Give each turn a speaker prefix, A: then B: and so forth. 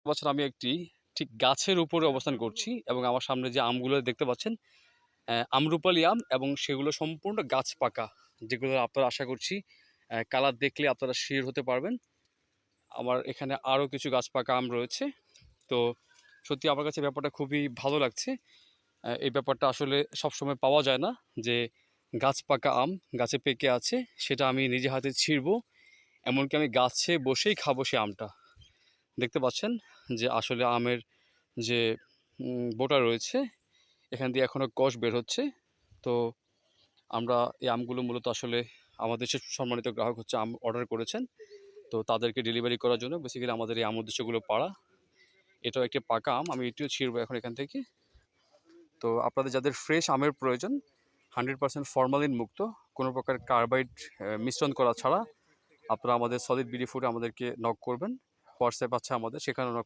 A: বছর আমি একটি ঠিক গাছের উপরে অবস্থান করছি এবং আমার সামনে যে আমগুলো দেখতে পাচ্ছেন আমরুপালি আম এবং সেগুলো সম্পূর্ণ গাছ পাকা, যেগুলো আপনারা আশা করছি কালার দেখলে আপনারা শিওর হতে পারবেন। আমার এখানে আরও কিছু গাছ পাকা আম রয়েছে। তো সত্যি আমার কাছে ব্যাপারটা খুবই ভালো লাগছে। এই ব্যাপারটা আসলে সবসময় পাওয়া যায় না, যে গাছ পাকা আম গাছে পেকে আছে সেটা আমি নিজে হাতে ছিঁড়বো, এমনকি আমি গাছে বসেই খাবো সে আমটা। দেখতে পাচ্ছেন যে আসলে আমের যে বোটা রয়েছে এখান দিয়ে এখনও কষ বের হচ্ছে। তো আমরা এই আমগুলো মূলত আসলে আমাদের যে সম্মানিত গ্রাহক হচ্ছে আম অর্ডার করেছেন, তো তাদেরকে ডেলিভারি করার জন্য বেসিক্যালি আমাদের এই আম উদ্দেশ্যগুলো পাড়া। এটাও একটি পাকা আম, আমি এটিও ছিঁড়বো এখন এখান থেকে। তো আপনাদের যাদের ফ্রেশ আমের প্রয়োজন, 100% ফরমালিন মুক্ত, কোনো প্রকার কার্বাইড মিশ্রণ করা ছাড়া, আপনারা আমাদের সলিড বিডি ফুডে আমাদেরকে নক করবেন। হোয়াটসঅ্যাপ আছে আমাদের, সেখানে নক